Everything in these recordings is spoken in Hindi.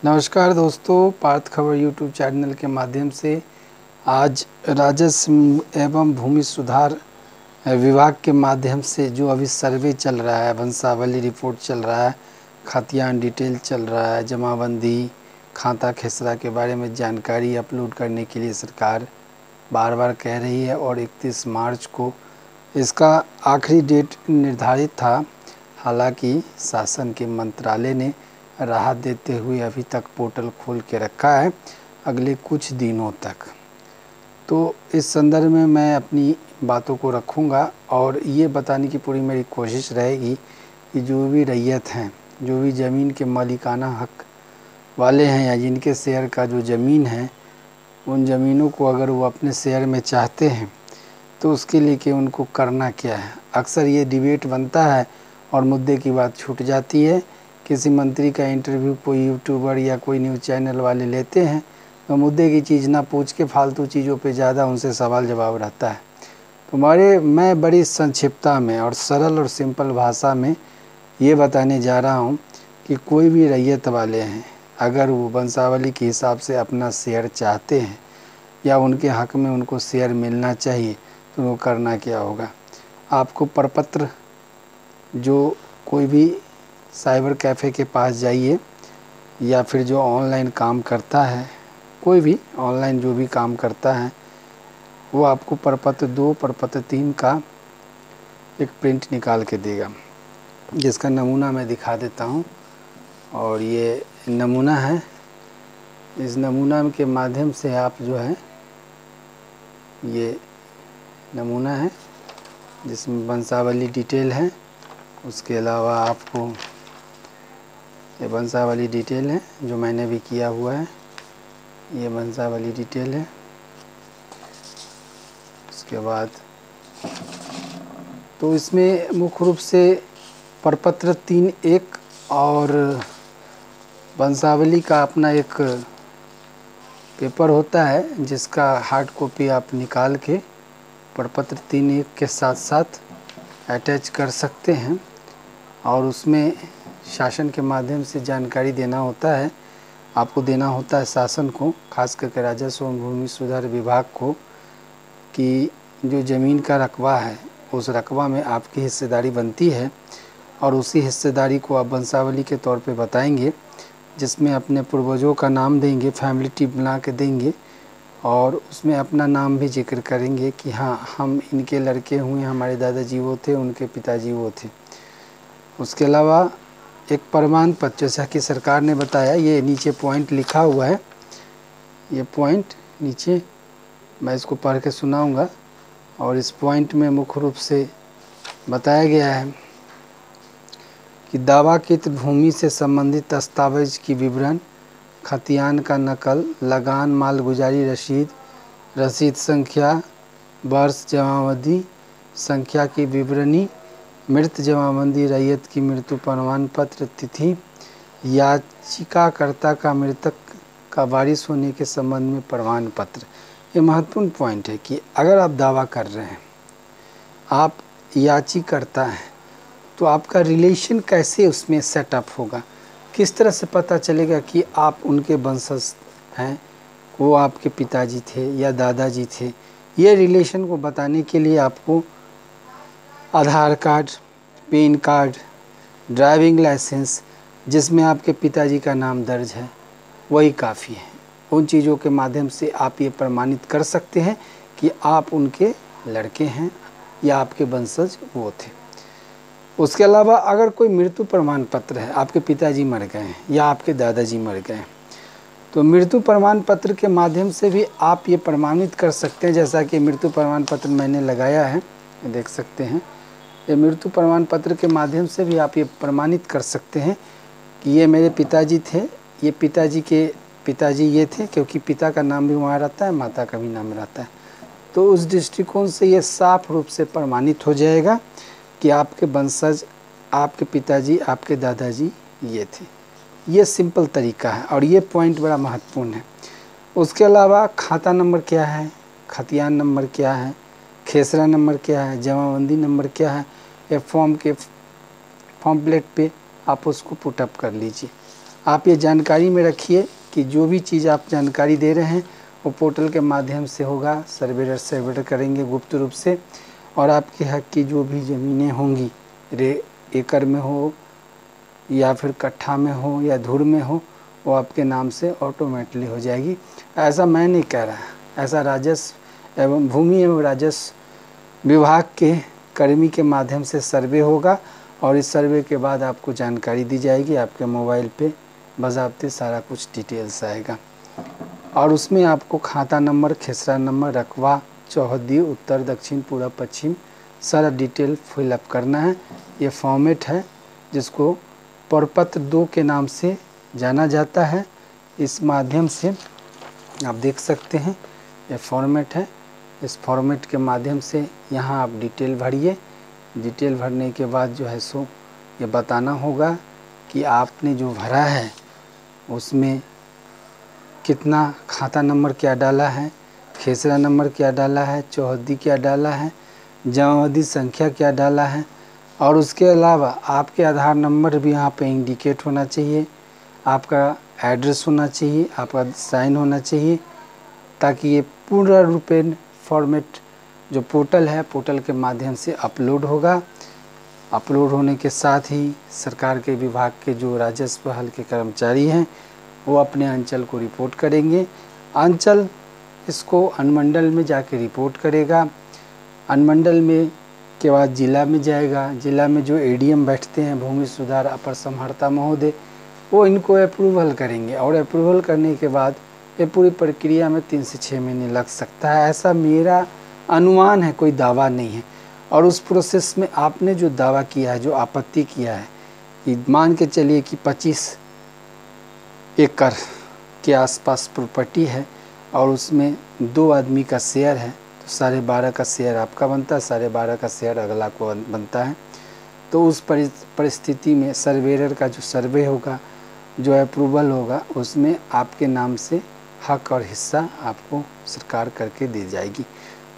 नमस्कार दोस्तों, पार्थ खबर यूट्यूब चैनल के माध्यम से आज राजस्व एवं भूमि सुधार विभाग के माध्यम से जो अभी सर्वे चल रहा है, वंशावली रिपोर्ट चल रहा है, खतियान डिटेल चल रहा है, जमाबंदी खाता खेसरा के बारे में जानकारी अपलोड करने के लिए सरकार बार बार कह रही है और 31 मार्च को इसका आखिरी डेट निर्धारित था। हालांकि शासन के मंत्रालय ने राहत देते हुए अभी तक पोर्टल खोल के रखा है अगले कुछ दिनों तक। तो इस संदर्भ में मैं अपनी बातों को रखूँगा और ये बताने की पूरी मेरी कोशिश रहेगी कि जो भी रैयत हैं, जो भी ज़मीन के मालिकाना हक वाले हैं या जिनके शेयर का जो ज़मीन है, उन ज़मीनों को अगर वो अपने शेयर में चाहते हैं तो उसके लिए कि उनको करना क्या है। अक्सर ये डिबेट बनता है और मुद्दे की बात छूट जाती है। किसी मंत्री का इंटरव्यू कोई यूट्यूबर या कोई न्यूज़ चैनल वाले लेते हैं तो मुद्दे की चीज़ ना पूछ के फालतू चीज़ों पे ज़्यादा उनसे सवाल जवाब रहता है। तो मैं बड़ी संक्षिप्तता में और सरल और सिंपल भाषा में ये बताने जा रहा हूँ कि कोई भी रैयत वाले हैं, अगर वो वंशावली के हिसाब से अपना शेयर चाहते हैं या उनके हक में उनको शेयर मिलना चाहिए तो वो करना क्या होगा। आपको प्रपत्र, जो कोई भी साइबर कैफ़े के पास जाइए या फिर जो ऑनलाइन काम करता है, कोई भी ऑनलाइन जो भी काम करता है, वो आपको प्रपत्र 2 प्रपत्र 3 का एक प्रिंट निकाल के देगा, जिसका नमूना मैं दिखा देता हूँ। और ये नमूना है। इस नमूना के माध्यम से आप जो है, ये नमूना है जिसमें वंशावली डिटेल है। उसके अलावा आपको ये वंशावली डिटेल है जो मैंने भी किया हुआ है, ये वंशावली डिटेल है। उसके बाद तो इसमें मुख्य रूप से प्रपत्र 3.1 और वंशावली का अपना एक पेपर होता है जिसका हार्ड कॉपी आप निकाल के प्रपत्र 3.1 के साथ साथ अटैच कर सकते हैं और उसमें शासन के माध्यम से जानकारी देना होता है। आपको देना होता है शासन को, खास करके राजस्व एवं भूमि सुधार विभाग को, कि जो ज़मीन का रकबा है उस रकबा में आपकी हिस्सेदारी बनती है और उसी हिस्सेदारी को आप वंशावली के तौर पे बताएंगे, जिसमें अपने पूर्वजों का नाम देंगे, फैमिली ट्री बना के देंगे और उसमें अपना नाम भी जिक्र करेंगे कि हाँ, हम इनके लड़के हुए, हमारे दादाजी वो थे, उनके पिताजी वो थे। उसके अलावा एक प्रमाण पत्र, जैसा कि सरकार ने बताया, ये नीचे पॉइंट लिखा हुआ है, ये पॉइंट नीचे मैं इसको पढ़ के सुनाऊंगा। और इस पॉइंट में मुख्य रूप से बताया गया है कि दावाकृत भूमि से संबंधित दस्तावेज की विवरण, खतियान का नकल, लगान, मालगुजारी रसीद, रसीद संख्या, वर्ष, जमाबंदी संख्या की विवरणी, मृत जमाबंदी, रैयत की मृत्यु प्रमाण पत्र, तिथि, याचिकाकर्ता का मृतक का वारिस होने के संबंध में प्रमाण पत्र। ये महत्वपूर्ण पॉइंट है कि अगर आप दावा कर रहे हैं, आप याचिकाकर्ता हैं, तो आपका रिलेशन कैसे उसमें सेटअप होगा, किस तरह से पता चलेगा कि आप उनके वंशज हैं, वो आपके पिताजी थे या दादाजी थे। ये रिलेशन को बताने के लिए आपको Aadhaar card, PAN card, driving licence जिसमें आपके पिताजी का नाम दर्ज है, वही काफ़ी है। उन चीज़ों के माध्यम से आप ये प्रमाणित कर सकते हैं कि आप उनके लड़के हैं या आपके वंशज वो थे। उसके अलावा अगर कोई मृत्यु प्रमाण पत्र है, आपके पिताजी मर गए हैं या आपके दादाजी मर गए हैं, तो मृत्यु प्रमाण पत्र के माध्यम से भी आप ये प्रमाणित कर सकते हैं। जैसा कि मृत्यु प्रमाण पत्र मैंने लगाया है, देख सकते हैं, ये मृत्यु प्रमाण पत्र के माध्यम से भी आप ये प्रमाणित कर सकते हैं कि ये मेरे पिताजी थे, ये पिताजी के पिताजी ये थे, क्योंकि पिता का नाम भी वहाँ रहता है, माता का भी नाम रहता है। तो उस दृष्टिकोण से ये साफ रूप से प्रमाणित हो जाएगा कि आपके वंशज, आपके पिताजी, आपके दादाजी ये थे। ये सिंपल तरीका है और ये पॉइंट बड़ा महत्वपूर्ण है। उसके अलावा खाता नंबर क्या है, खतियान नंबर क्या है, खेसरा नंबर क्या है, जमाबंदी नंबर क्या है, ये फॉर्म प्लेट पे आप उसको पुटअप कर लीजिए। आप ये जानकारी में रखिए कि जो भी चीज़ आप जानकारी दे रहे हैं वो पोर्टल के माध्यम से होगा, सर्वेयर करेंगे गुप्त रूप से, और आपके हक की जो भी ज़मीनें होंगी, एकड़ में हो या फिर कट्ठा में हो या धुर में हो, वो आपके नाम से ऑटोमेटिकली हो जाएगी। ऐसा मैं नहीं कह रहा, ऐसा राजस्व एवं भूमि एवं राजस्व विभाग के कर्मी के माध्यम से सर्वे होगा, और इस सर्वे के बाद आपको जानकारी दी जाएगी। आपके मोबाइल पे बज़ाब्ते सारा कुछ डिटेल्स आएगा, और उसमें आपको खाता नंबर, खेसरा नंबर, रकबा, चौहद्दी, उत्तर, दक्षिण, पूर्व, पश्चिम सारा डिटेल फिलअप करना है। ये फॉर्मेट है जिसको प्रपत्र 2 के नाम से जाना जाता है। इस माध्यम से आप देख सकते हैं, ये फॉर्मेट है। इस फॉर्मेट के माध्यम से यहाँ आप डिटेल भरिए। डिटेल भरने के बाद जो है सो ये बताना होगा कि आपने जो भरा है उसमें कितना खाता नंबर क्या डाला है, खेसरा नंबर क्या डाला है, चौहद्दी क्या डाला है, जमावदी संख्या क्या डाला है, और उसके अलावा आपके आधार नंबर भी यहाँ पे इंडिकेट होना चाहिए, आपका एड्रेस होना चाहिए, आपका साइन होना चाहिए, ताकि ये पूर्ण रूपेण फॉर्मेट जो पोर्टल है, पोर्टल के माध्यम से अपलोड होगा। अपलोड होने के साथ ही सरकार के विभाग के जो राजस्व हल के कर्मचारी हैं वो अपने अंचल को रिपोर्ट करेंगे। अंचल इसको अनुमंडल में जाके रिपोर्ट करेगा। अनुमंडल में के बाद जिला में जाएगा। जिला में जो एडीएम बैठते हैं, भूमि सुधार अपर समहर्ता महोदय, वो इनको अप्रूवल करेंगे, और अप्रूवल करने के बाद ये पूरी प्रक्रिया में 3 से 6 महीने लग सकता है, ऐसा मेरा अनुमान है, कोई दावा नहीं है। और उस प्रोसेस में आपने जो दावा किया है, जो आपत्ति किया है, कि मान के चलिए कि 25 एकड़ के आसपास प्रॉपर्टी है और उसमें 2 आदमी का शेयर है, तो 12.5 का शेयर आपका बनता है, 12.5 का शेयर अगला को बनता है। तो उस परिस्थिति में सर्वेयर का जो सर्वे होगा, जो अप्रूवल होगा, उसमें आपके नाम से हक और हिस्सा आपको सरकार करके दे जाएगी।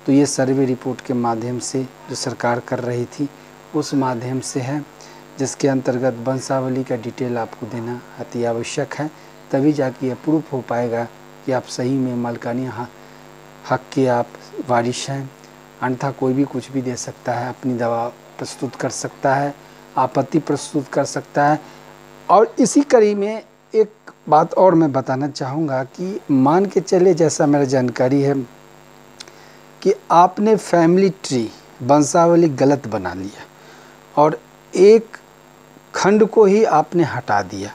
तो ये सर्वे रिपोर्ट के माध्यम से जो सरकार कर रही थी उस माध्यम से है, जिसके अंतर्गत वंशावली का डिटेल आपको देना अति आवश्यक है, तभी जाके प्रूफ हो पाएगा कि आप सही में मालिकानी हक के आप वारिश हैं। अन्यथा कोई भी कुछ भी दे सकता है, अपनी दवा प्रस्तुत कर सकता है, आपत्ति प्रस्तुत कर सकता है। और इसी कड़ी में एक बात और मैं बताना चाहूँगा कि मान के चले, जैसा मेरा जानकारी है कि आपने फैमिली ट्री वंशावली गलत बना लिया और एक खंड को ही आपने हटा दिया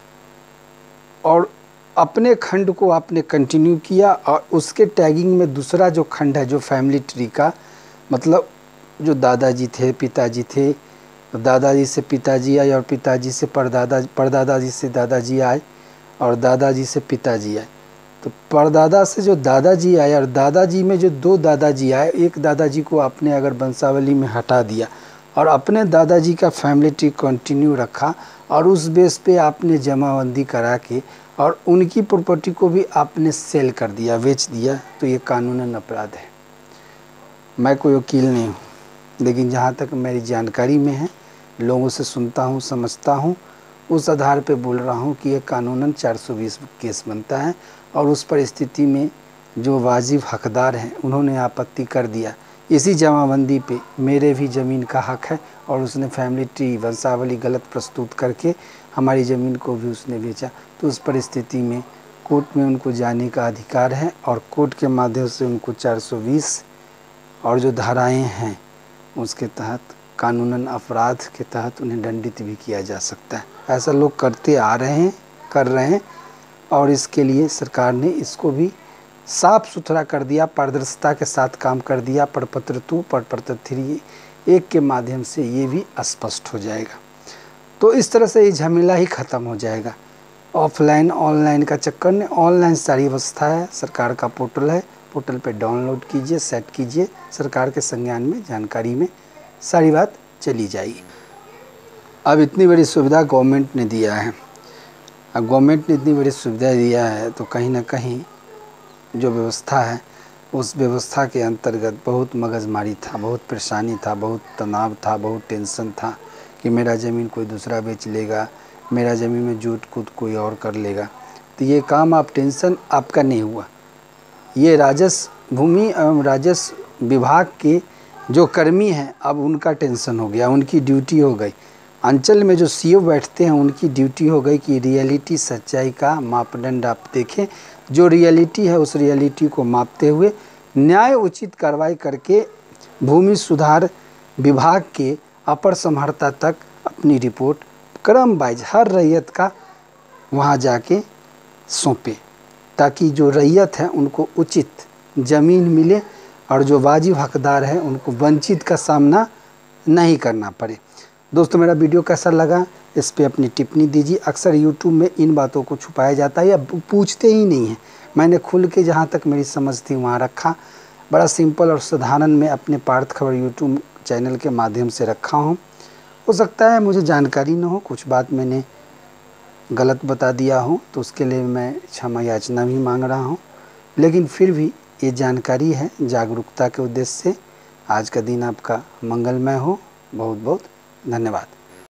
और अपने खंड को आपने कंटिन्यू किया, और उसके टैगिंग में दूसरा जो खंड है, जो फैमिली ट्री का मतलब जो दादाजी थे, पिताजी थे, दादाजी से पिताजी आए और पिताजी से परदादाजी से दादाजी आए और दादाजी से पिताजी आए। तो परदादा से जो दादाजी आए और दादाजी में जो 2 दादाजी आए, एक दादाजी को आपने अगर वंशावली में हटा दिया और अपने दादाजी का फैमिली ट्री कंटिन्यू रखा और उस बेस पे आपने जमाबंदी करा के और उनकी प्रॉपर्टी को भी आपने सेल कर दिया, बेच दिया, तो ये कानूनन अपराध है। मैं कोई वकील नहीं हूँ, लेकिन जहाँ तक मेरी जानकारी में है, लोगों से सुनता हूँ, समझता हूँ, उस आधार पे बोल रहा हूँ कि यह कानूनन 420 केस बनता है। और उस परिस्थिति में जो वाजिब हकदार हैं उन्होंने आपत्ति कर दिया, इसी जमाबंदी पे मेरे भी ज़मीन का हक है और उसने फैमिली ट्री वंशावली गलत प्रस्तुत करके हमारी ज़मीन को भी उसने बेचा। तो उस परिस्थिति में कोर्ट में उनको जाने का अधिकार है और कोर्ट के माध्यम से उनको 420 और जो धाराएं हैं उसके तहत, कानूनन अपराध के तहत उन्हें दंडित भी किया जा सकता है। ऐसा लोग करते आ रहे हैं, कर रहे हैं, और इसके लिए सरकार ने इसको भी साफ सुथरा कर दिया, पारदर्शिता के साथ काम कर दिया। प्रपत्र 2, प्रपत्र 3 एक के माध्यम से ये भी स्पष्ट हो जाएगा। तो इस तरह से ये झमेला ही ख़त्म हो जाएगा। ऑफलाइन ऑनलाइन का चक्कर नहीं, ऑनलाइन सारी व्यवस्था है, सरकार का पोर्टल है, पोर्टल पे डाउनलोड कीजिए, सेट कीजिए, सरकार के संज्ञान में, जानकारी में सारी बात चली जाएगी। अब इतनी बड़ी सुविधा गवर्नमेंट ने दिया है, अब गवर्नमेंट ने इतनी बड़ी सुविधा दिया है तो कहीं ना कहीं जो व्यवस्था है उस व्यवस्था के अंतर्गत बहुत मगजमारी था, बहुत परेशानी था, बहुत तनाव था, बहुत टेंशन था कि मेरा ज़मीन कोई दूसरा बेच लेगा मेरा ज़मीन में जुट कूद कोई और कर लेगा। तो ये काम आप टेंशन आपका नहीं हुआ, ये राजस्व भूमि एवं राजस्व विभाग के जो कर्मी हैं अब उनका टेंशन हो गया, उनकी ड्यूटी हो गई। अंचल में जो सीओ बैठते हैं उनकी ड्यूटी हो गई कि रियलिटी सच्चाई का मापदंड आप देखें, जो रियलिटी है उस रियलिटी को मापते हुए न्याय उचित कार्रवाई करके भूमि सुधार विभाग के अपर समहर्ता तक अपनी रिपोर्ट क्रम वाइज हर रैयत का वहाँ जाके सौंपे, ताकि जो रैयत है उनको उचित ज़मीन मिले और जो वाजिब हकदार है उनको वंचित का सामना नहीं करना पड़े। दोस्तों मेरा वीडियो कैसा लगा इस पे अपनी टिप्पणी दीजिए। अक्सर यूट्यूब में इन बातों को छुपाया जाता है या पूछते ही नहीं हैं। मैंने खुल के जहाँ तक मेरी समझ थी वहाँ रखा, बड़ा सिंपल और साधारण में अपने पार्थ खबर यूट्यूब चैनल के माध्यम से रखा हूँ। हो सकता है मुझे जानकारी न हो, कुछ बात मैंने गलत बता दिया हो तो उसके लिए मैं क्षमा याचना भी मांग रहा हूँ, लेकिन फिर भी ये जानकारी है जागरूकता के उद्देश्य से। आज का दिन आपका मंगलमय हो। बहुत बहुत धन्यवाद।